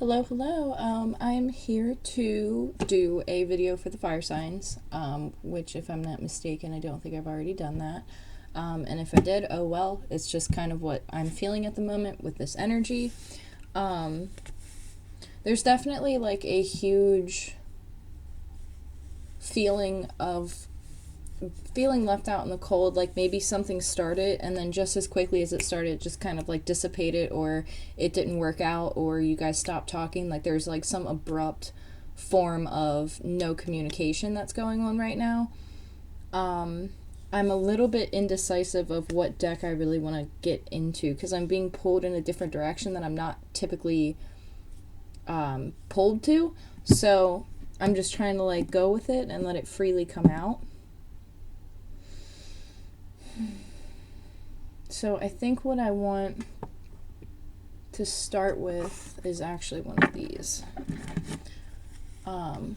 Hello, hello. I'm here to do a video for the fire signs, which, if I'm not mistaken, I don't think I've already done that. And if I did, oh well, it's just kind of what I'm feeling at the moment with this energy. Um, there's definitely like a huge feeling of feeling left out in the cold, like maybe something started and then just as quickly as it started, it just kind of like dissipated, or it didn't work out, or you guys stopped talking. Like there's like some abrupt form of no communication that's going on right now. I'm a little bit indecisive of what deck I really want to get into because I'm being pulled in a different direction that I'm not typically pulled to. So I'm just trying to like go with it and let it freely come out. So I think what I want to start with is actually one of these. You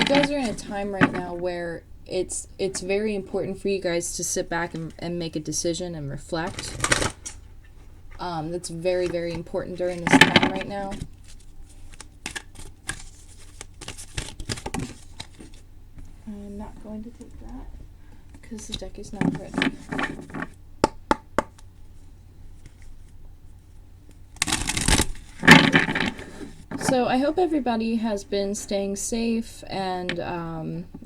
guys are in a time right now where it's very important for you guys to sit back and make a decision and reflect. That's very, very important during this time right now. I'm not going to take that because the deck is not ready. So I hope everybody has been staying safe, and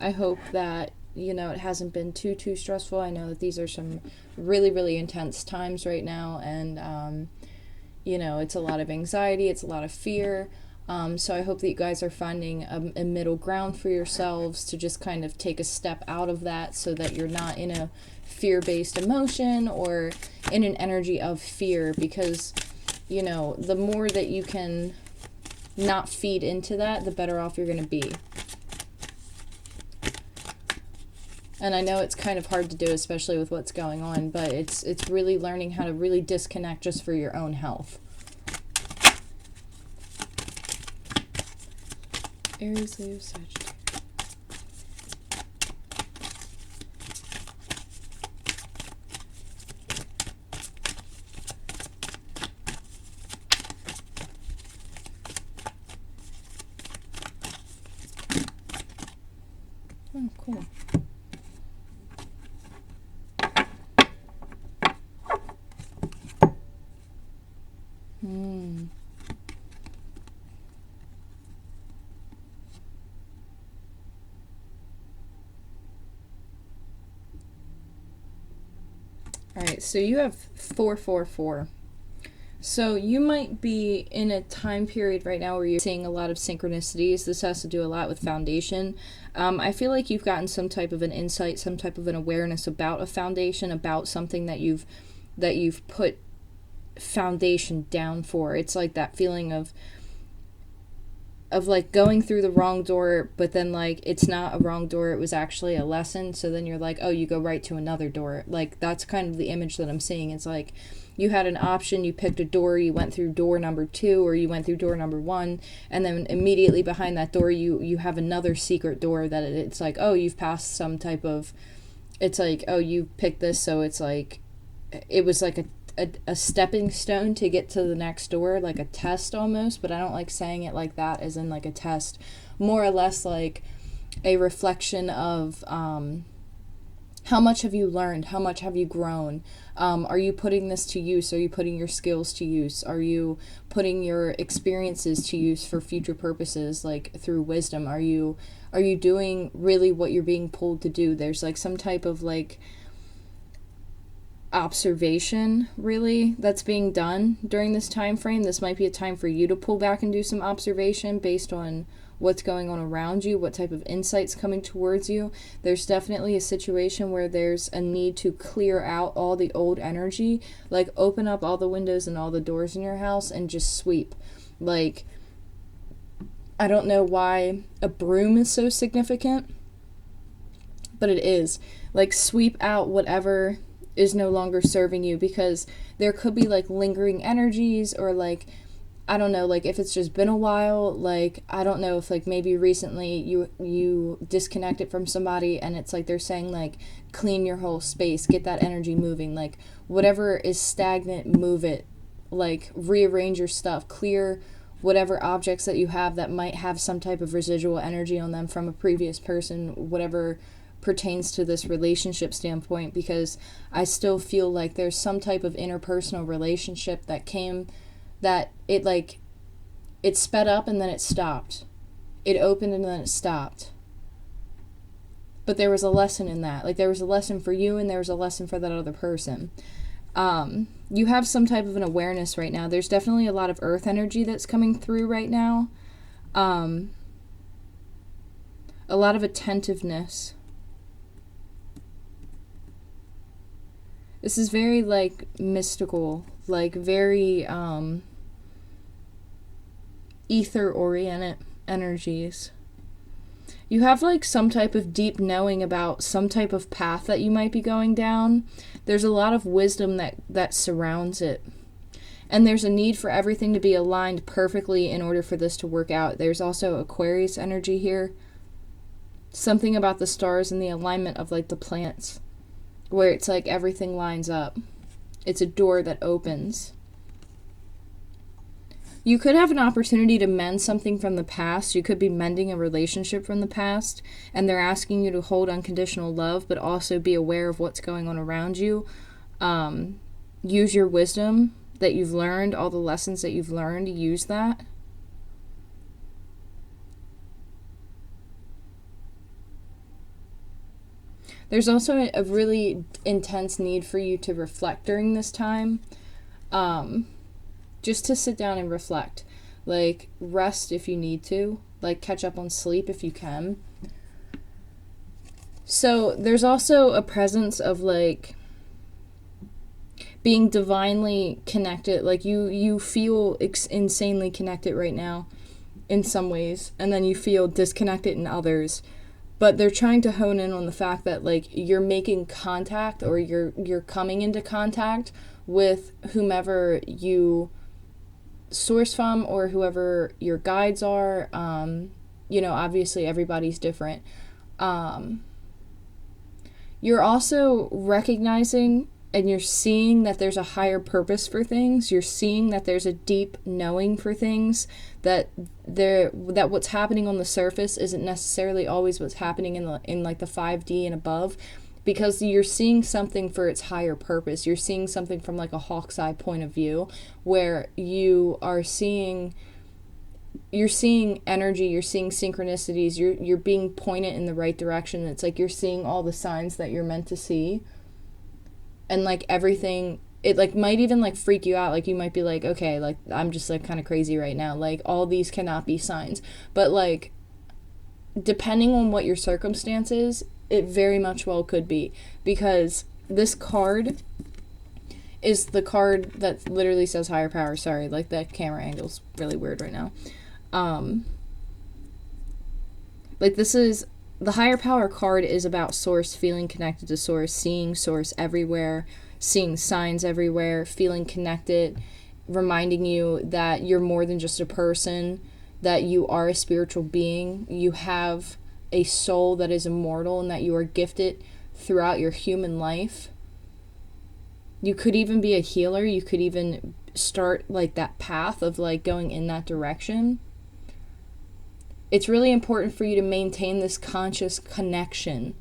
I hope that, you know, it hasn't been too stressful. I know that these are some really, really intense times right now, and you know, it's a lot of anxiety, it's a lot of fear. So I hope that you guys are finding a middle ground for yourselves to just kind of take a step out of that so that you're not in a fear-based emotion or in an energy of fear, because, you know, the more that you can not feed into that, the better off you're going to be. And I know it's kind of hard to do, especially with what's going on, but it's really learning how to really disconnect just for your own health. Aries, Leo, Sagittarius. Oh, cool. Alright, so you have 444. So you might be in a time period right now where you're seeing a lot of synchronicities. This has to do a lot with foundation. I feel like you've gotten some type of an insight, some type of an awareness about a foundation, about something that you've put foundation down for. It's like that feeling of like going through the wrong door, but then like it's not a wrong door, it was actually a lesson. So then you're like, oh, you go right to another door. Like that's kind of the image that I'm seeing. It's like you had an option, you picked a door, you went through door number 2, or you went through door number 1, and then immediately behind that door you have another secret door that it's like, oh, you've passed some type of, it's like, oh, you picked this, so it's like it was like a stepping stone to get to the next door, like a test almost, but I don't like saying it like that, as in like a test, more or less like a reflection of how much have you learned, how much have you grown, are you putting this to use, are you putting your skills to use, are you putting your experiences to use for future purposes, like through wisdom, are you doing really what you're being pulled to do. There's like some type of like observation really that's being done during this time frame. This might be a time for you to pull back and do some observation based on what's going on around you, what type of insights coming towards you. There's definitely a situation where there's a need to clear out all the old energy, like open up all the windows and all the doors in your house and just sweep. Like, I don't know why a broom is so significant, but it is. Like, sweep out whatever is no longer serving you, because there could be like lingering energies, or like, I don't know, like if it's just been a while, like I don't know if like maybe recently you disconnected from somebody and it's like they're saying like clean your whole space, get that energy moving, like whatever is stagnant, move it, like rearrange your stuff, clear whatever objects that you have that might have some type of residual energy on them from a previous person, whatever pertains to this relationship standpoint, because I still feel like there's some type of interpersonal relationship that came, that it sped up and then it stopped. It opened and then it stopped. But there was a lesson in that. Like, there was a lesson for you and there was a lesson for that other person. You have some type of an awareness right now. There's definitely a lot of earth energy that's coming through right now. A lot of attentiveness. This is very, like, mystical, like, very, ether-oriented energies. You have, like, some type of deep knowing about some type of path that you might be going down. There's a lot of wisdom that surrounds it. And there's a need for everything to be aligned perfectly in order for this to work out. There's also Aquarius energy here. Something about the stars and the alignment of, like, the planets, where it's like everything lines up. It's a door that opens. You could have an opportunity to mend something from the past. You could be mending a relationship from the past, and they're asking you to hold unconditional love, but also be aware of what's going on around you. Use your wisdom that you've learned, all the lessons that you've learned, use that. There's also a really intense need for you to reflect during this time. Just to sit down and reflect. Like, rest if you need to. Like, catch up on sleep if you can. So, there's also a presence of, like, being divinely connected. Like, you feel insanely connected right now in some ways. And then you feel disconnected in others. But they're trying to hone in on the fact that, like, you're making contact, or you're coming into contact with whomever you source from, or whoever your guides are. Obviously everybody's different. You're also recognizing and you're seeing that there's a higher purpose for things. You're seeing that there's a deep knowing for things, that what's happening on the surface isn't necessarily always what's happening in like the 5D and above, because you're seeing something for its higher purpose. You're seeing something from like a hawk's eye point of view, where you're seeing energy, you're seeing synchronicities, you're being pointed in the right direction. It's like you're seeing all the signs that you're meant to see. And like everything, it like might even like freak you out. Like you might be like, okay, like I'm just like kind of crazy right now. Like all these cannot be signs. But like, depending on what your circumstances, it very much well could be. Because this card is the card that literally says higher power. Sorry, like that camera angle's really weird right now. Like this is, the higher power card is about source, feeling connected to source, seeing source everywhere, seeing signs everywhere, feeling connected, reminding you that you're more than just a person, that you are a spiritual being, you have a soul that is immortal, and that you are gifted throughout your human life. You could even be a healer. You could even start like that path of like going in that direction. It's really important for you to maintain this conscious connection.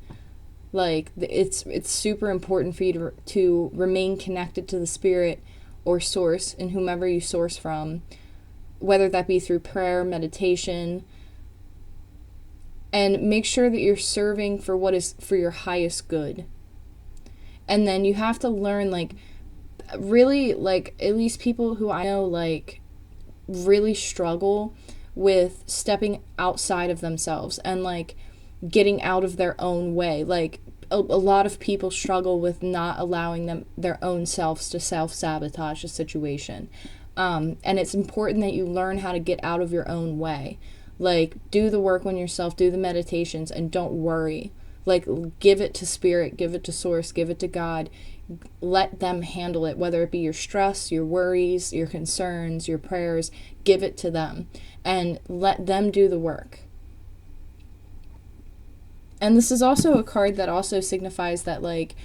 Like it's super important for you to remain connected to the spirit or source, and whomever you source from, whether that be through prayer, meditation, and make sure that you're serving for what is for your highest good. And then you have to learn, like, really, like, at least people who I know, like, really struggle with stepping outside of themselves and, like, getting out of their own way. Like, a lot of people struggle with not allowing their own selves to self-sabotage a situation. And it's important that you learn how to get out of your own way. Like, do the work on yourself, do the meditations, and don't worry. Like, give it to spirit, give it to source, give it to God. Let them handle it, whether it be your stress, your worries, your concerns, your prayers. Give it to them and let them do the work. And this is also a card that also signifies that, like,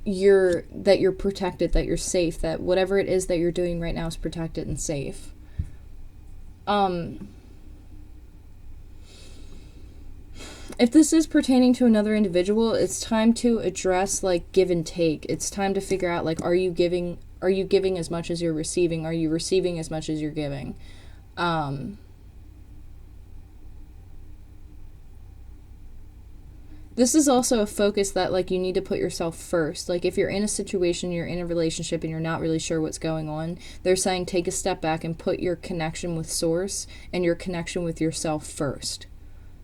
you're protected, that you're safe, that whatever it is that you're doing right now is protected and safe. If this is pertaining to another individual, it's time to address like give and take. It's time to figure out like, are you giving as much as you're receiving? Are you receiving as much as you're giving? This is also a focus that like you need to put yourself first. Like if you're in a situation, you're in a relationship and you're not really sure what's going on, they're saying take a step back and put your connection with source and your connection with yourself first.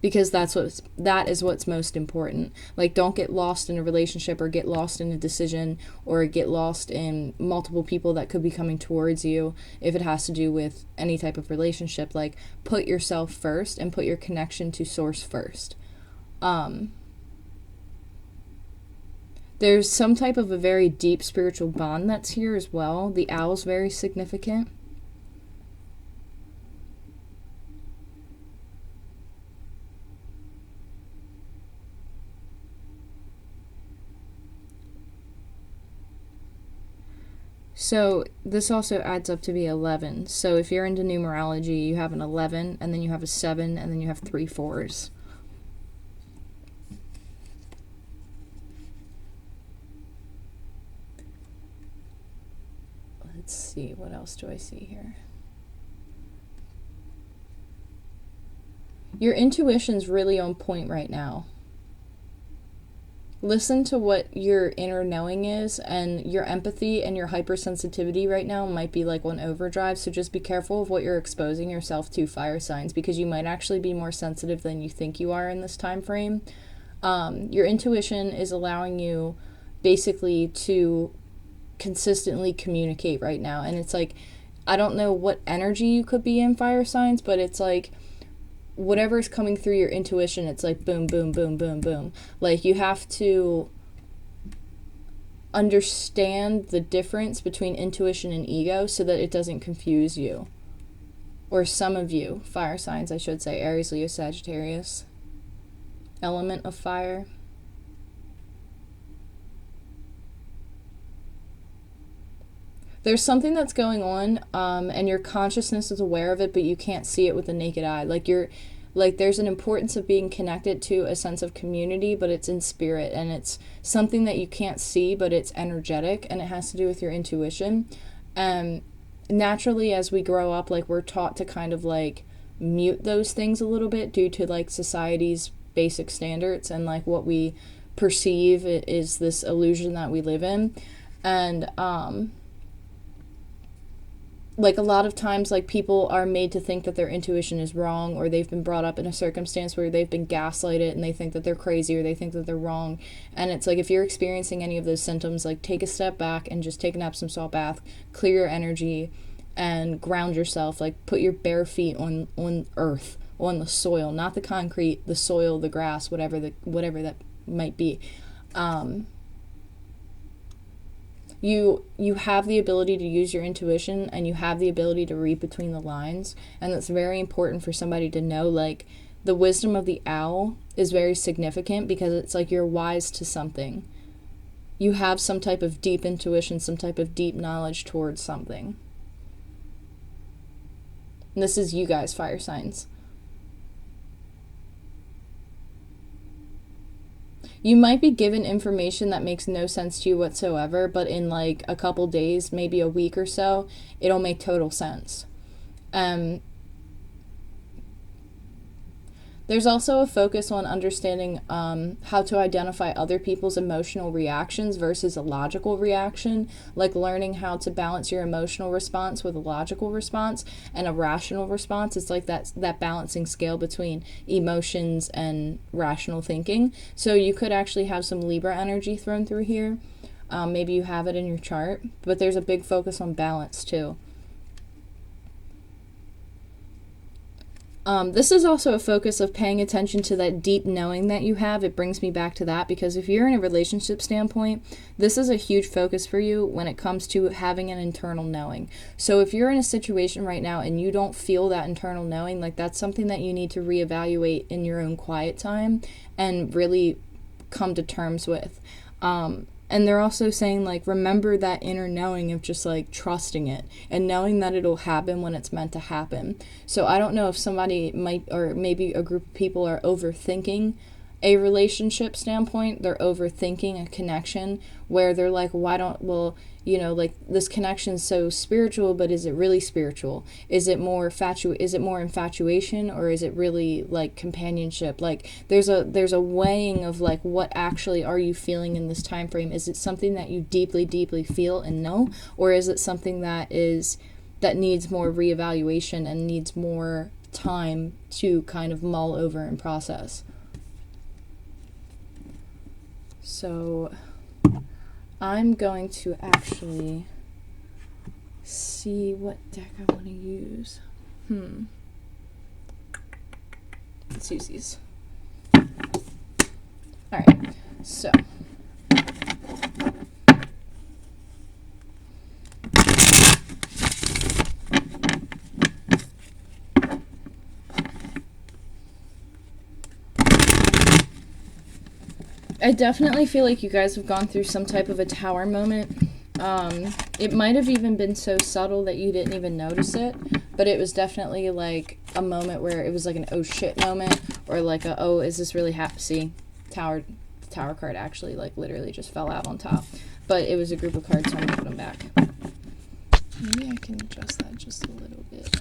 Because that is what's most important. Like don't get lost in a relationship or get lost in a decision or get lost in multiple people that could be coming towards you if it has to do with any type of relationship. Like put yourself first and put your connection to source first. There's some type of a very deep spiritual bond that's here as well. The owl's very significant. So this also adds up to be 11. So if you're into numerology, you have an 11, and then you have a 7, and then you have 3 4s. Let's see, what else do I see here? Your intuition's really on point right now. Listen to what your inner knowing is, and your empathy and your hypersensitivity right now might be like on overdrive, so just be careful of what you're exposing yourself to, fire signs, because you might actually be more sensitive than you think you are in this time frame. Your intuition is allowing you basically to consistently communicate right now, and it's like, I don't know what energy you could be in, fire signs, but it's like whatever is coming through your intuition, it's like boom, boom, boom, boom, boom. Like you have to understand the difference between intuition and ego so that it doesn't confuse you. Or some of you, fire signs, I should say, Aries, Leo, Sagittarius, element of fire. There's something that's going on, and your consciousness is aware of it, but you can't see it with the naked eye. Like there's an importance of being connected to a sense of community, but it's in spirit, and it's something that you can't see, but it's energetic, and it has to do with your intuition. Naturally, as we grow up, like we're taught to kind of like mute those things a little bit due to like society's basic standards, and like what we perceive is this illusion that we live in. And like a lot of times, like people are made to think that their intuition is wrong, or they've been brought up in a circumstance where they've been gaslighted and they think that they're crazy, or they think that they're wrong. And it's like, if you're experiencing any of those symptoms, like take a step back and just take an Epsom salt bath, clear your energy and ground yourself. Like put your bare feet on earth, on the soil, not the concrete, the soil, the grass, whatever that might be. You have the ability to use your intuition, and you have the ability to read between the lines, and that's very important for somebody to know. Like the wisdom of the owl is very significant because it's like you're wise to something. You have some type of deep intuition, some type of deep knowledge towards something. And this is you guys, fire signs. You might be given information that makes no sense to you whatsoever, but in like a couple days, maybe a week or so, it'll make total sense. There's also a focus on understanding how to identify other people's emotional reactions versus a logical reaction, like learning how to balance your emotional response with a logical response and a rational response. It's like that balancing scale between emotions and rational thinking. So you could actually have some Libra energy thrown through here. Maybe you have it in your chart, but there's a big focus on balance too. This is also a focus of paying attention to that deep knowing that you have. It brings me back to that, because if you're in a relationship standpoint, this is a huge focus for you when it comes to having an internal knowing. So if you're in a situation right now and you don't feel that internal knowing, like that's something that you need to reevaluate in your own quiet time and really come to terms with. And And they're also saying, like, remember that inner knowing of just, like, trusting it and knowing that it'll happen when it's meant to happen. So I don't know if somebody might, or maybe a group of people are overthinking a relationship standpoint. They're overthinking a connection where they're like, why don't, well, you know, like, this connection's so spiritual, but is it really spiritual? Is it more infatuation, or is it really like companionship? Like, there's a weighing of like, what actually are you feeling in this time frame? Is it something that you deeply, deeply feel and know, or is it something that needs more reevaluation and needs more time to kind of mull over and process? So I'm going to actually see what deck I want to use. Let's use these. Alright, so I definitely feel like you guys have gone through some type of a tower moment. It might have even been so subtle that you didn't even notice it, but it was definitely like a moment where it was like an oh shit moment, or like a oh, is this really happening? See, the tower card actually like literally just fell out on top, but it was a group of cards, so I'm gonna put them back. Maybe I can adjust that just a little bit.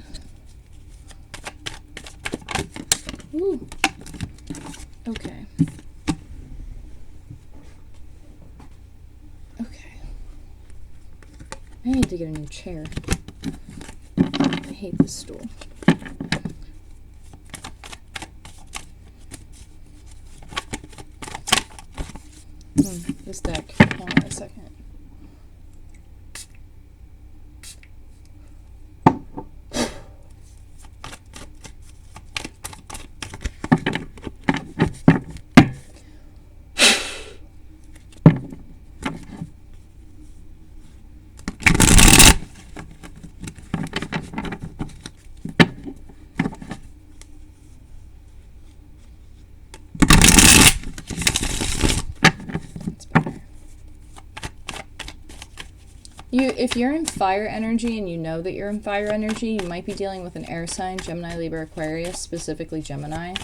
Ooh. Okay. I need to get a new chair. I hate this stool. This deck. Hold on a second. If you're in fire energy and you know that you're in fire energy, you might be dealing with an air sign, Gemini, Libra, Aquarius, specifically Gemini.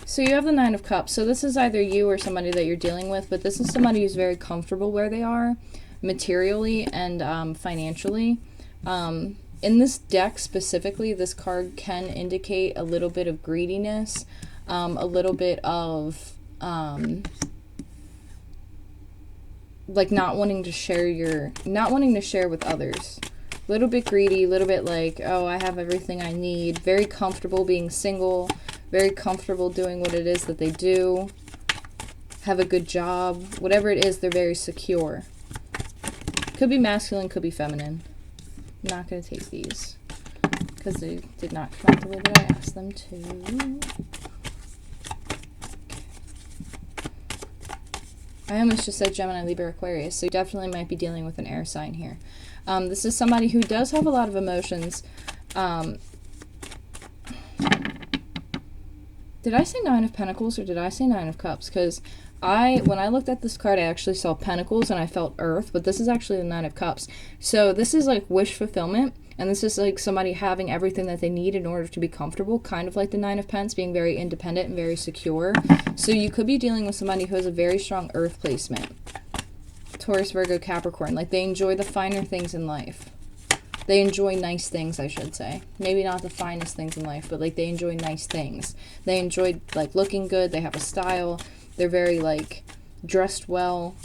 So you have the Nine of Cups. So this is either you or somebody that you're dealing with, but this is somebody who's very comfortable where they are, materially and financially. In this deck specifically, this card can indicate a little bit of greediness, a little bit of like not wanting to share with others. A little bit greedy, a little bit like, oh, I have everything I need. Very comfortable being single, very comfortable doing what it is that they do, have a good job, whatever it is, they're very secure. Could be masculine, could be feminine. I'm not going to take these because they did not come out the way that I asked them to. I almost just said Gemini, Libra, Aquarius, so you definitely might be dealing with an air sign here. This is somebody who does have a lot of emotions. Did I say Nine of Pentacles or did I say Nine of Cups? Because when I looked at this card, I actually saw Pentacles and I felt Earth, but this is actually the Nine of Cups. So this is like wish fulfillment, and this is like somebody having everything that they need in order to be comfortable, kind of like the Nine of Pentacles, being very independent and very secure. So you could be dealing with somebody who has a very strong Earth placement. Taurus, Virgo, Capricorn. Like, they enjoy the finer things in life. They enjoy nice things, I should say. Maybe not the finest things in life, but like they enjoy nice things. They enjoy like looking good. They have a style. They're very like dressed well.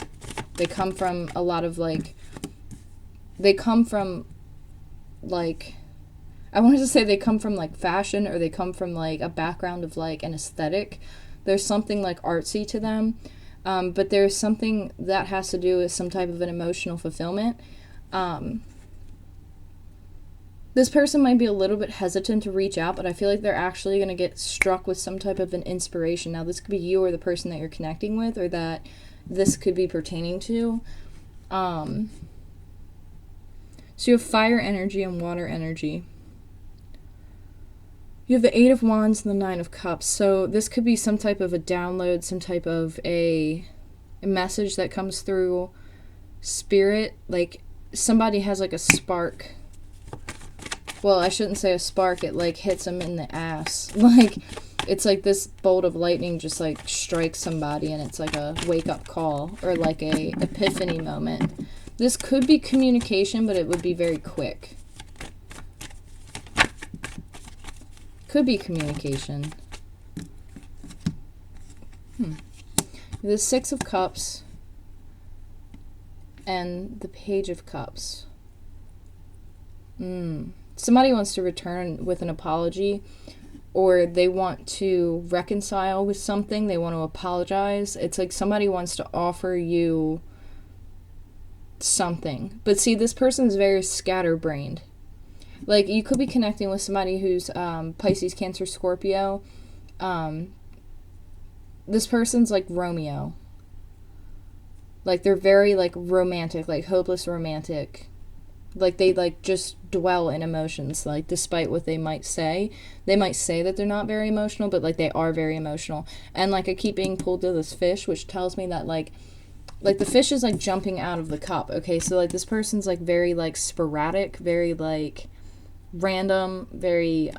They come from a lot of like, I wanted to say they come from like fashion, or they come from like a background of like an aesthetic. There's something like artsy to them. But there's something that has to do with some type of an emotional fulfillment. This person might be a little bit hesitant to reach out, but I feel like they're actually going to get struck with some type of an inspiration. Now, this could be you or the person that you're connecting with, or that this could be pertaining to. So you have fire energy and water energy. You have the Eight of Wands and the Nine of Cups. So this could be some type of a download, some type of a message that comes through spirit. Like somebody has like a spark. Well, I shouldn't say a spark. It like hits them in the ass. Like it's like this bolt of lightning just like strikes somebody, and it's like a wake up call or like a epiphany moment. This could be communication, but it would be very quick. Could be communication. The Six of Cups and the Page of Cups. Somebody wants to return with an apology, or they want to reconcile with something. They want to apologize. It's like somebody wants to offer you something. But see, this person's very scatterbrained. Like, you could be connecting with somebody who's Pisces, Cancer, Scorpio. This person's like Romeo. Like, they're very, like, romantic, like, hopeless romantic. Like, they, like, just dwell in emotions, like, despite what they might say. They might say that they're not very emotional, but, like, they are very emotional. And, like, I keep being pulled to this fish, which tells me that, like, the fish is, like, jumping out of the cup, okay? So, like, this person's, like, very, like, sporadic, very, like, random, very,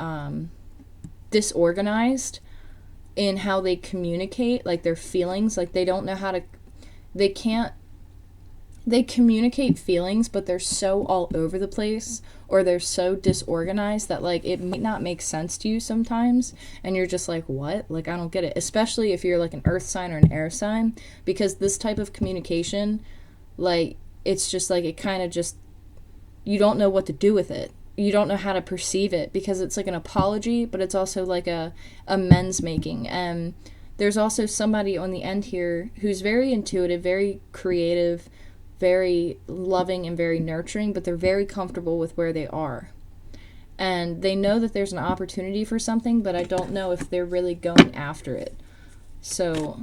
disorganized in how they communicate, like, their feelings. Like, they don't know how to... They communicate feelings, but they're so all over the place, or they're so disorganized that, like, it might not make sense to you sometimes, and you're just like, what? Like, I don't get it. Especially if you're, like, an earth sign or an air sign, because this type of communication, like, it's just, like, it kind of just, you don't know what to do with it. You don't know how to perceive it, because it's, like, an apology, but it's also, like, a amends making, and there's also somebody on the end here who's very intuitive, very creative, very loving and very nurturing, but they're very comfortable with where they are. And they know that there's an opportunity for something, but I don't know if they're really going after it. So,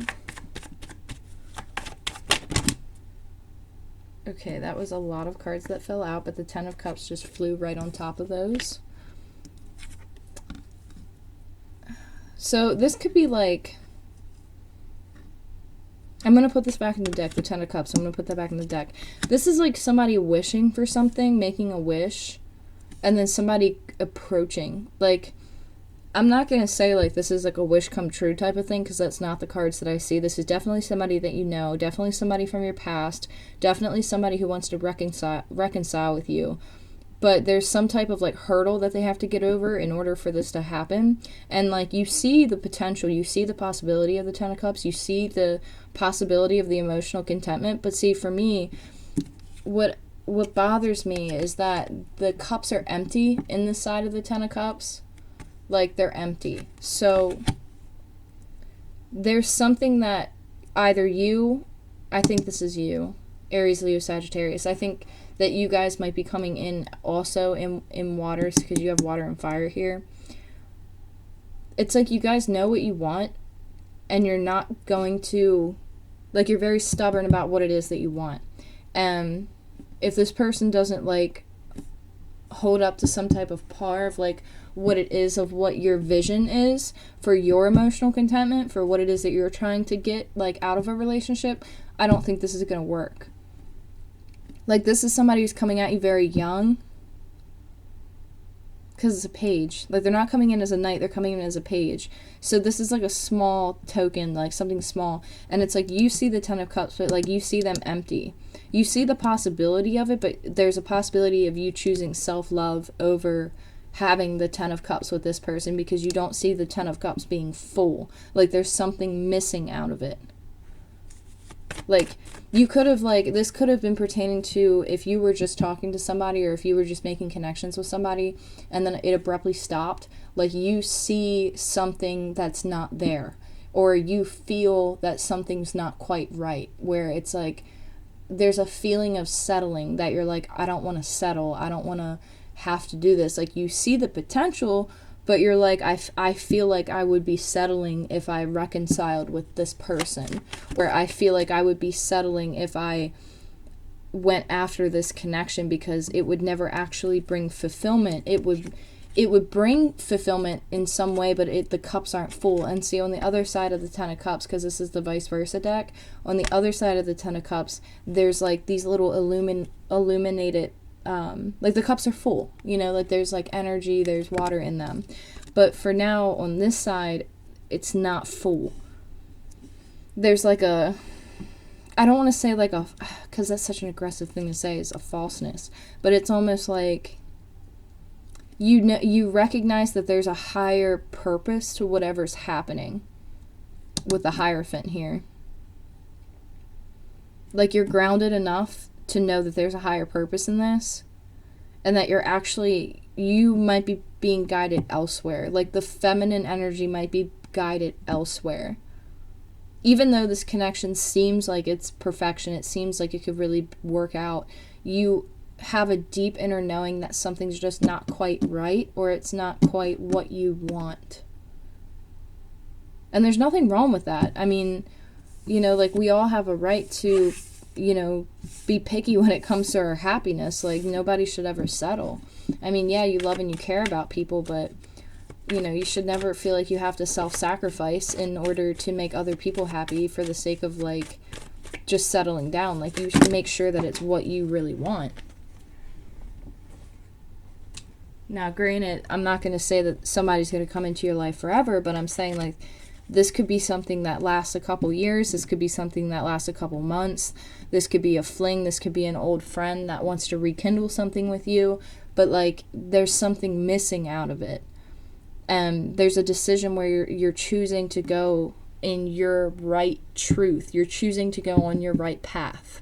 okay, that was a lot of cards that fell out, but the Ten of Cups just flew right on top of those. So this could be like... I'm going to put this back in the deck, the Ten of Cups. I'm going to put that back in the deck. This is like somebody wishing for something, making a wish, and then somebody approaching. Like, I'm not going to say, like, this is like a wish come true type of thing, because that's not the cards that I see. This is definitely somebody that you know, definitely somebody from your past, definitely somebody who wants to reconcile with you. But there's some type of, like, hurdle that they have to get over in order for this to happen. And, like, you see the potential, you see the possibility of the Ten of Cups, you see the possibility of the emotional contentment. But see, for me, what bothers me is that the cups are empty in this side of the Ten of Cups. Like, they're empty. So there's something that either you, I think this is you, Aries, Leo, Sagittarius, I think that you guys might be coming in also in waters, because you have water and fire here. It's like you guys know what you want, and you're not going to, like, you're very stubborn about what it is that you want. And if this person doesn't, like, hold up to some type of par of, like, what it is of what your vision is for your emotional contentment, for what it is that you're trying to get, like, out of a relationship, I don't think this is going to work. Like, this is somebody who's coming at you very young, because it's a page. Like, they're not coming in as a knight, they're coming in as a page. So this is like a small token, like something small. And it's like, you see the Ten of Cups, but, like, you see them empty. You see the possibility of it, but there's a possibility of you choosing self-love over having the Ten of Cups with this person, because you don't see the Ten of Cups being full. Like, there's something missing out of it. Like, you could have, like, this could have been pertaining to if you were just talking to somebody, or if you were just making connections with somebody, and then it abruptly stopped. Like, you see something that's not there, or you feel that something's not quite right, where it's like, there's a feeling of settling, that you're like, I don't want to settle, I don't want to have to do this. Like, you see the potential, but you're like, I feel like I would be settling if I reconciled with this person. Where I feel like I would be settling if I went after this connection, because it would never actually bring fulfillment. It would it would bring fulfillment in some way, but the cups aren't full. And see, on the other side of the Ten of Cups, because this is the vice versa deck, on the other side of the Ten of Cups, there's like these little illuminated, like the cups are full, you know, like there's like energy, there's water in them. But for now, on this side, it's not full. There's like a, I don't want to say like a, because that's such an aggressive thing to say, is a falseness, but it's almost like, you know, you recognize that there's a higher purpose to whatever's happening with the Hierophant here. Like, you're grounded enough to know that there's a higher purpose in this, and that you're actually, you might be being guided elsewhere. Like, the feminine energy might be guided elsewhere. Even though this connection seems like it's perfection, it seems like it could really work out, you have a deep inner knowing that something's just not quite right, or it's not quite what you want. And there's nothing wrong with that. I mean, you know, like, we all have a right to, you know, be picky when it comes to our happiness. Like, nobody should ever settle. I mean, yeah, you love and you care about people, but, you know, you should never feel like you have to self-sacrifice in order to make other people happy for the sake of, like, just settling down. Like, you should make sure that it's what you really want. Now, granted, I'm not going to say that somebody's going to come into your life forever, but I'm saying, like, this could be something that lasts a couple years. This could be something that lasts a couple months. This could be a fling. This could be an old friend that wants to rekindle something with you. But, like, there's something missing out of it. And there's a decision where you're choosing to go in your right truth. You're choosing to go on your right path.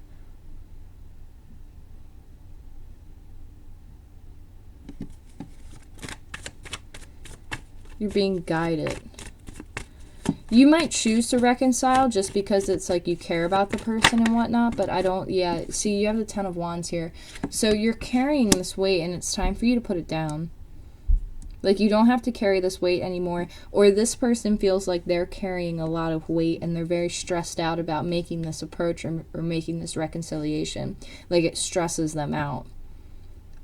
You're being guided. You might choose to reconcile just because it's like you care about the person and whatnot, but I don't, yeah, see, you have the Ten of Wands here. So you're carrying this weight and it's time for you to put it down. Like, you don't have to carry this weight anymore, or this person feels like they're carrying a lot of weight and they're very stressed out about making this approach or making this reconciliation. Like, it stresses them out.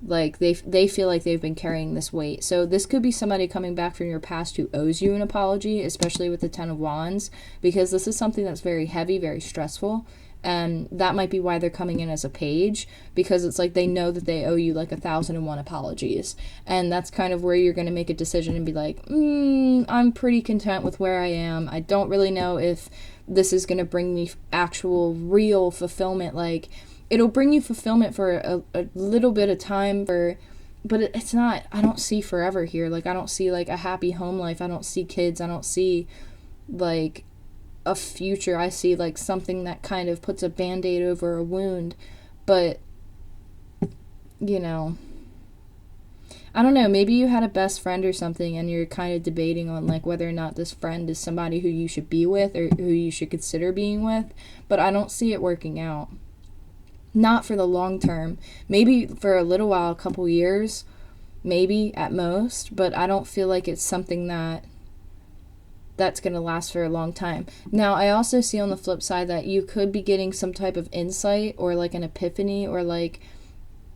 Like, they feel like they've been carrying this weight. So this could be somebody coming back from your past who owes you an apology, especially with the Ten of Wands, because this is something that's very heavy, very stressful. And that might be why they're coming in as a page, because it's like they know that they owe you like 1,001 apologies. And that's kind of where you're going to make a decision and be like, I'm pretty content with where I am. I don't really know if this is going to bring me actual real fulfillment. Like, it'll bring you fulfillment for a little bit of time, but it's not, I don't see forever here. Like, I don't see like a happy home life. I don't see kids. I don't see like a future. I see like something that kind of puts a band-aid over a wound. But, you know, I don't know, maybe you had a best friend or something and you're kind of debating on like whether or not this friend is somebody who you should be with or who you should consider being with, but I don't see it working out. Not for the long term. Maybe for a little while, a couple years, maybe at most, but I don't feel like it's something that's going to last for a long time. Now, I also see on the flip side that you could be getting some type of insight or like an epiphany, or like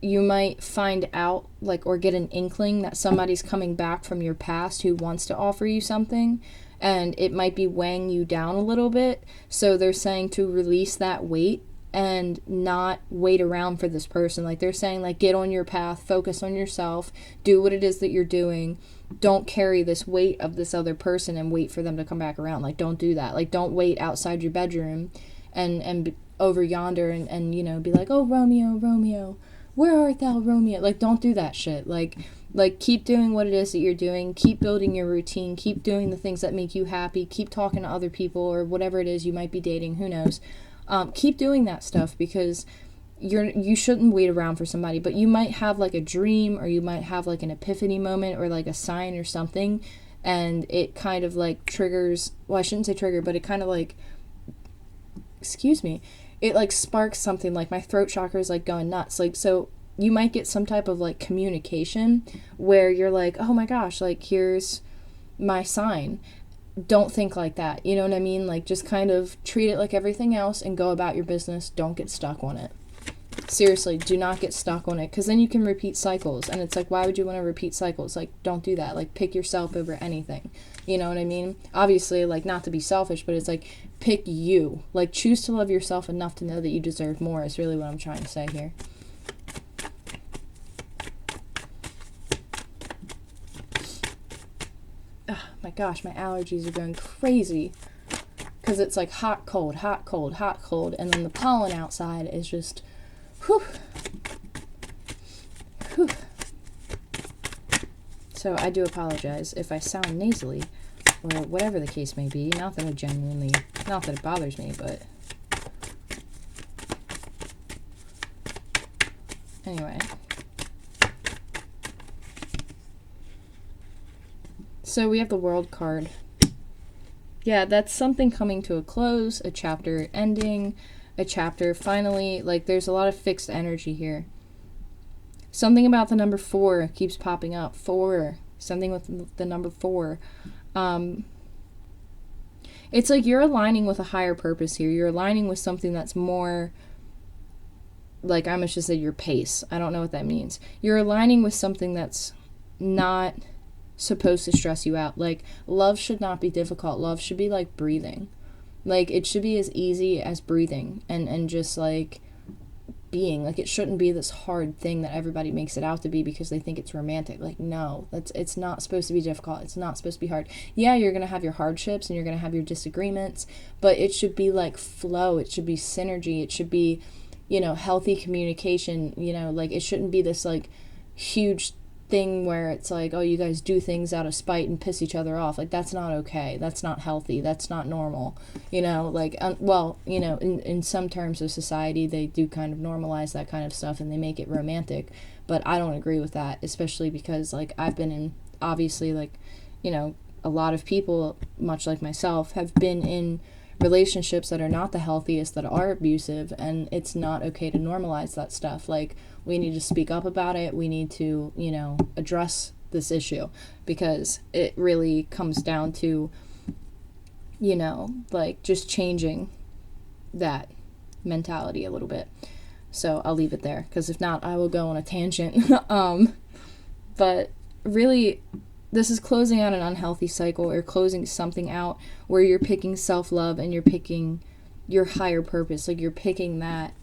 you might find out like or get an inkling that somebody's coming back from your past who wants to offer you something, and it might be weighing you down a little bit. So they're saying to release that weight and not wait around for this person. Like, they're saying, like, get on your path, focus on yourself, do what it is that you're doing. Don't carry this weight of this other person and wait for them to come back around. Like, don't do that. Like, don't wait outside your bedroom and over yonder and you know, be like, oh, Romeo, Romeo, where art thou, Romeo? Like, don't do that shit. Like, keep doing what it is that you're doing. Keep building your routine. Keep doing the things that make you happy. Keep talking to other people or whatever it is you might be dating. Who knows? Keep doing that stuff, because you shouldn't wait around for somebody, but you might have like a dream, or you might have like an epiphany moment or like a sign or something, and it kind of like triggers, well, I shouldn't say trigger, but it kind of like, it like sparks something. Like, my throat chakra is like going nuts. Like, so you might get some type of like communication where you're like, oh my gosh, like, here's my sign. Don't think like that. You know what I mean? Like, just kind of treat it like everything else and go about your business. Don't get stuck on it. Seriously, do not get stuck on it, because then you can repeat cycles, and it's like, why would you want to repeat cycles? Like, don't do that. Like, pick yourself over anything. You know what I mean? Obviously, like, not to be selfish, but it's like, pick you. Like, choose to love yourself enough to know that you deserve more is really what I'm trying to say here. Oh my gosh, my allergies are going crazy. Because it's like hot, cold, hot, cold, hot, cold, and then the pollen outside is just, whew. Whew. So I do apologize if I sound nasally, or whatever the case may be. Not that it bothers me, but anyway. So we have the World card. Yeah, that's something coming to a close, a chapter ending, a chapter finally, like, there's a lot of fixed energy here. Something about the number 4 keeps popping up. 4. Something with the number 4. It's like you're aligning with a higher purpose here. You're aligning with something that's more, like, I must just say your pace. I don't know what that means. You're aligning with something that's not supposed to stress you out. Like, love should not be difficult. Love should be like breathing. Like, it should be as easy as breathing and just like being. Like, it shouldn't be this hard thing that everybody makes it out to be because they think it's romantic. Like, no, it's not supposed to be difficult. It's not supposed to be hard. Yeah, you're gonna have your hardships and you're gonna have your disagreements, but it should be like flow. It should be synergy. It should be, you know, healthy communication. You know, like, it shouldn't be this like huge thing where it's like, oh, you guys do things out of spite and piss each other off. Like, that's not okay. That's not healthy. That's not normal. You know, like, well, you know, in some terms of society, they do kind of normalize that kind of stuff and they make it romantic, but I don't agree with that, especially because, like, I've been in, obviously, like, you know, a lot of people, much like myself, have been in relationships that are not the healthiest, that are abusive, and it's not okay to normalize that stuff. Like, we need to speak up about it. We need to, you know, address this issue, because it really comes down to, you know, like, just changing that mentality a little bit. So I'll leave it there, because if not, I will go on a tangent. But really, this is closing out an unhealthy cycle, or closing something out where you're picking self-love and you're picking your higher purpose. Like, you're picking that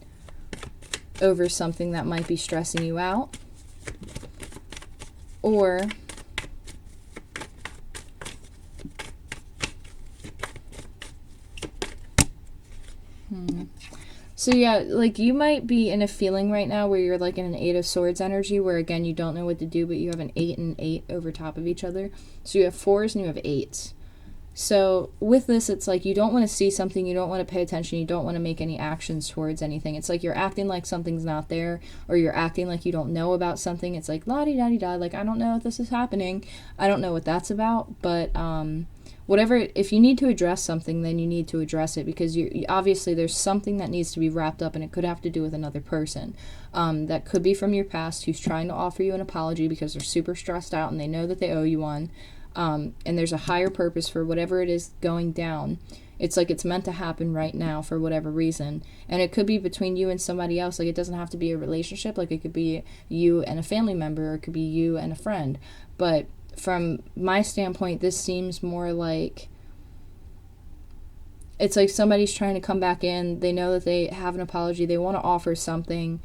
over something that might be stressing you out. Or so yeah, like, you might be in a feeling right now where you're like in an 8 of Swords energy, where again, you don't know what to do, but you have an 8 and 8 over top of each other. So you have 4s and you have 8s. So with this, it's like you don't want to see something, you don't want to pay attention, you don't want to make any actions towards anything. It's like you're acting like something's not there, or you're acting like you don't know about something. It's like la-di-da-di-da, like, I don't know if this is happening. I don't know what that's about, but whatever, if you need to address something, then you need to address it, because you obviously there's something that needs to be wrapped up, and it could have to do with another person. That could be from your past, who's trying to offer you an apology because they're super stressed out and they know that they owe you one. And there's a higher purpose for whatever it is going down. It's like it's meant to happen right now for whatever reason. And it could be between you and somebody else. Like, it doesn't have to be a relationship. Like, it could be you and a family member, or it could be you and a friend. But from my standpoint, this seems more like it's like somebody's trying to come back in. They know that they have an apology. They want to offer something.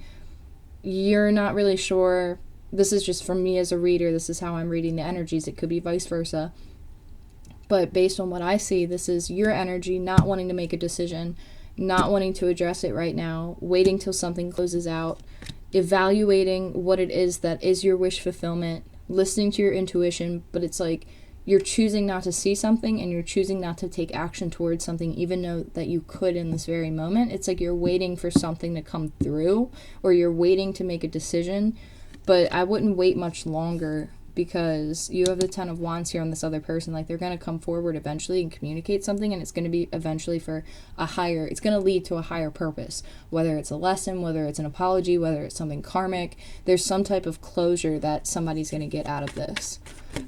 You're not really sure. This is just from me as a reader. This is how I'm reading the energies. It could be vice versa. But based on what I see, this is your energy not wanting to make a decision, not wanting to address it right now, waiting till something closes out, evaluating what it is that is your wish fulfillment, listening to your intuition, but it's like you're choosing not to see something and you're choosing not to take action towards something, even though that you could in this very moment. It's like you're waiting for something to come through, or you're waiting to make a decision. But I wouldn't wait much longer, because you have the 10 of Wands here on this other person. Like, they're going to come forward eventually and communicate something, and it's going to be eventually for it's going to lead to a higher purpose. Whether it's a lesson, whether it's an apology, whether it's something karmic, there's some type of closure that somebody's going to get out of this.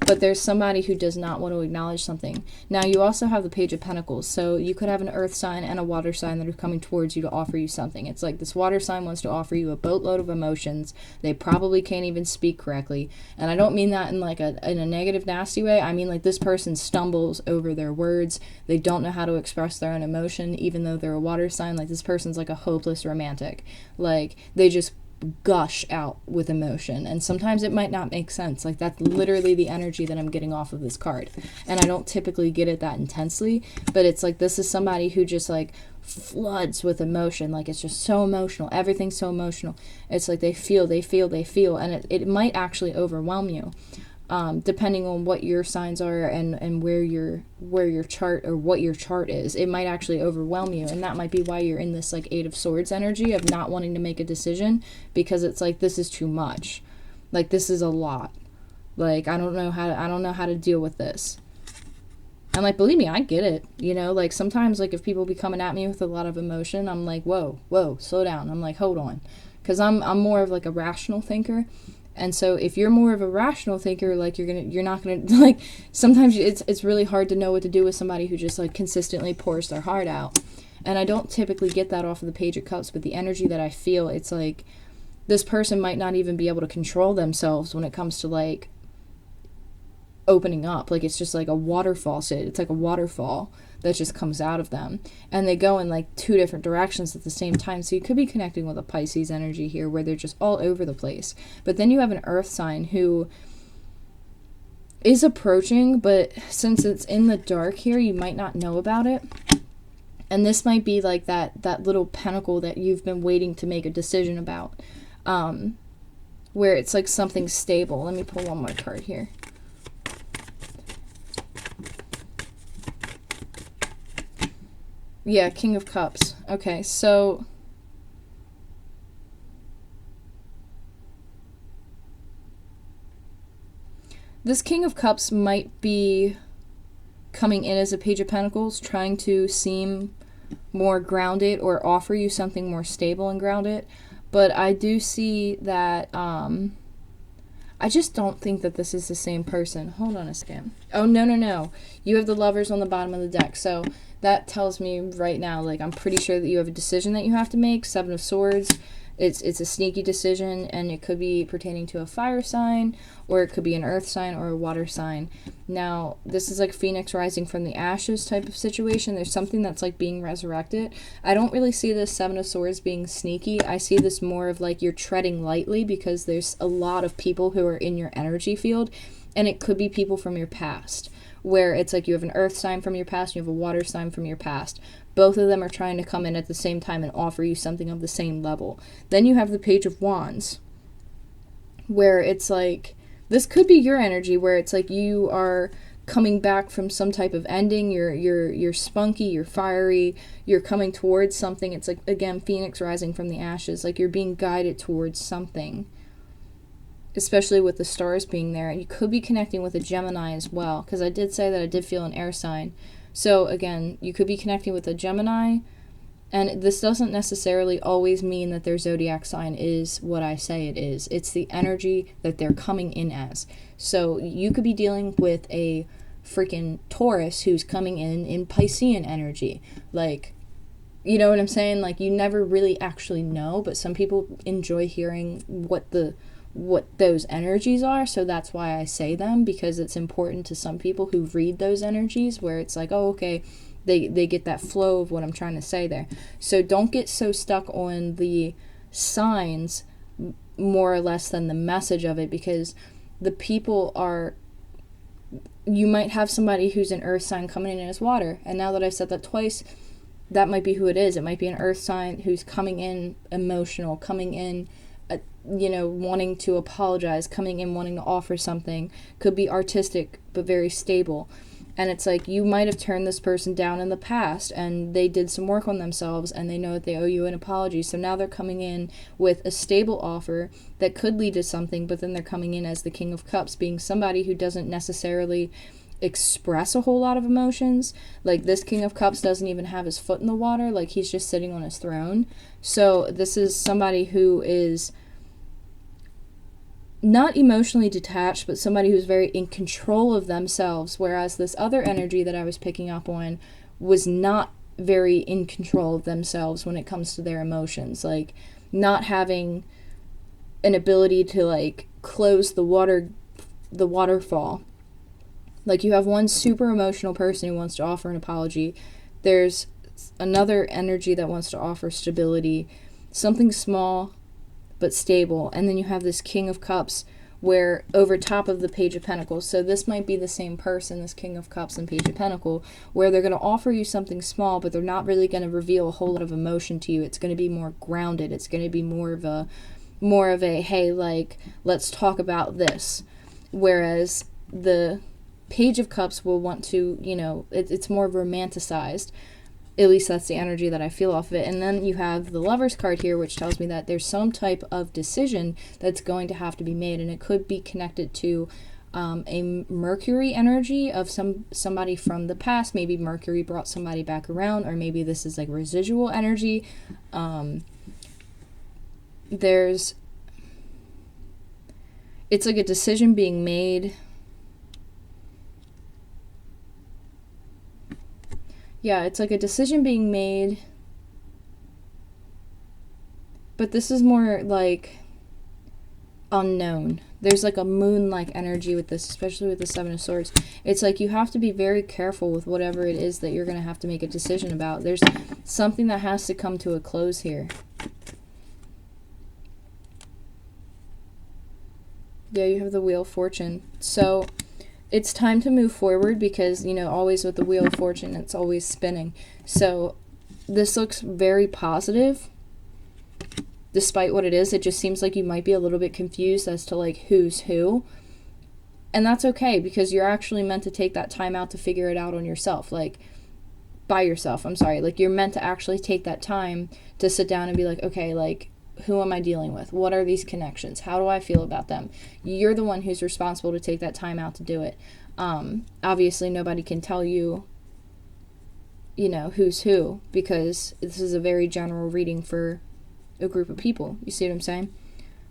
but there's somebody who does not want to acknowledge something. Now, you also have the Page of Pentacles, so you could have an earth sign and a water sign that are coming towards you to offer you something. It's like this water sign wants to offer you a boatload of emotions. They probably can't even speak correctly, and I don't mean that in like in a negative, nasty way. I mean like this person stumbles over their words. They don't know how to express their own emotion, even though they're a water sign. Like this person's like a hopeless romantic. Like they just gush out with emotion, and sometimes it might not make sense. Like that's literally the energy that I'm getting off of this card, and I don't typically get it that intensely, but it's like this is somebody who just like floods with emotion. Like it's just so emotional, everything's so emotional. It's like they feel, and it might actually overwhelm you, depending on what your signs are and where your chart or what your chart is. It might actually overwhelm you, and that might be why you're in this like Eight of Swords energy of not wanting to make a decision, because it's like this is too much. Like this is a lot. Like I don't know how to deal with this. And like believe me, I get it. You know, like sometimes like if people be coming at me with a lot of emotion, I'm like, whoa, slow down. I'm like, hold on. Because I'm more of like a rational thinker. And so if you're more of a rational thinker, like you're not gonna like, sometimes it's really hard to know what to do with somebody who just like consistently pours their heart out. And I don't typically get that off of the Page of Cups, but the energy that I feel, it's like this person might not even be able to control themselves when it comes to like opening up. Like it's just like a water faucet. It's like a waterfall that just comes out of them, and they go in like two different directions at the same time. So you could be connecting with a Pisces energy here where they're just all over the place. But then you have an earth sign who is approaching, but since it's in the dark here, you might not know about it. And this might be like that little pentacle that you've been waiting to make a decision about, where it's like something stable. Let me pull one more card here. Yeah, King of Cups. Okay, so this King of Cups might be coming in as a Page of Pentacles, trying to seem more grounded or offer you something more stable and grounded. But I do see that I just don't think that this is the same person. Hold on a second. Oh, no. You have the Lovers on the bottom of the deck. So that tells me right now, like, I'm pretty sure that you have a decision that you have to make. Seven of Swords. It's a sneaky decision, and it could be pertaining to a fire sign, or it could be an earth sign or a water sign. Now, this is like Phoenix rising from the ashes type of situation. There's something that's like being resurrected. I don't really see this Seven of Swords being sneaky. I see this more of like you're treading lightly because there's a lot of people who are in your energy field, and it could be people from your past, where it's like you have an earth sign from your past, and you have a water sign from your past. Both of them are trying to come in at the same time and offer you something of the same level. Then you have the Page of Wands, where it's like, this could be your energy, where it's like you are coming back from some type of ending. You're spunky, you're fiery, you're coming towards something. It's like, again, Phoenix rising from the ashes. Like you're being guided towards something, especially with the stars being there. You could be connecting with a Gemini as well, because I did say that I did feel an air sign. So again, you could be connecting with a Gemini, and this doesn't necessarily always mean that their zodiac sign is what I say it is. It's the energy that they're coming in as. So you could be dealing with a freaking Taurus who's coming in Piscean energy. Like, you know what I'm saying? Like, you never really actually know, but some people enjoy hearing what those energies are, so that's why I say them, because it's important to some people who read those energies, where it's like, oh, okay, they get that flow of what I'm trying to say there. So don't get so stuck on the signs more or less than the message of it, because the people are, you might have somebody who's an earth sign coming in as water, and now that I've said that twice, that might be who it is. It might be an earth sign who's coming in emotional, coming in wanting to apologize, coming in wanting to offer something. Could be artistic but very stable. And it's like, you might have turned this person down in the past, and they did some work on themselves, and they know that they owe you an apology. So now they're coming in with a stable offer that could lead to something, but then they're coming in as the King of Cups, being somebody who doesn't necessarily express a whole lot of emotions. Like, this King of Cups doesn't even have his foot in the water. Like, he's just sitting on his throne. So this is somebody who is, you might have somebody who's an earth sign coming in as water, and now that I've said that twice, that might be who it is. It might be an earth sign who's coming in emotional, coming in emotional, coming in not emotionally detached, but somebody who's very in control of themselves, whereas this other energy that I was picking up on was not very in control of themselves when it comes to their emotions, like not having an ability to like close the waterfall. Like, you have one super emotional person who wants to offer an apology, there's another energy that wants to offer stability, something small but stable, and then you have this King of Cups where over top of the Page of Pentacles, so this might be the same person, this King of Cups and Page of Pentacles, where they're going to offer you something small, but they're not really going to reveal a whole lot of emotion to you. It's going to be more grounded. It's going to be more of a hey, like, let's talk about this. Whereas the Page of Cups will want to, it's more romanticized. At least that's the energy that I feel off of it. And then you have the Lover's card here, which tells me that there's some type of decision that's going to have to be made, and it could be connected to a Mercury energy of somebody from the past. Maybe Mercury brought somebody back around, or maybe this is like residual energy. It's like a decision being made. Yeah, it's like a decision being made, but this is more like unknown. There's like a moon-like energy with this, especially with the Seven of Swords. It's like you have to be very careful with whatever it is that you're going to have to make a decision about. There's something that has to come to a close here. Yeah, you have the Wheel of Fortune. So it's time to move forward because, always with the Wheel of Fortune, it's always spinning. So this looks very positive. Despite what it is, it just seems like you might be a little bit confused as to like who's who. And that's okay, because you're actually meant to take that time out to figure it out on yourself. Like, by yourself, I'm sorry. Like, you're meant to actually take that time to sit down and be like, okay, like, who am I dealing with? What are these connections? How do I feel about them? You're the one who's responsible to take that time out to do it. Obviously, nobody can tell you, who's who, because this is a very general reading for a group of people. You see what I'm saying?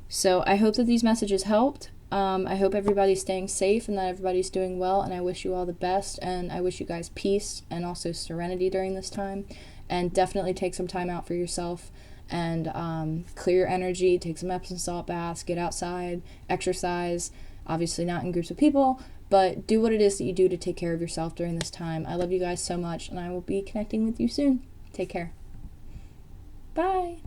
So I hope that these messages helped. I hope everybody's staying safe and that everybody's doing well, and I wish you all the best, and I wish you guys peace and also serenity during this time. And definitely take some time out for yourself and clear your energy, take some Epsom salt baths, get outside, exercise, obviously not in groups of people, but do what it is that you do to take care of yourself during this time. I love you guys so much, and I will be connecting with you soon. Take care. Bye.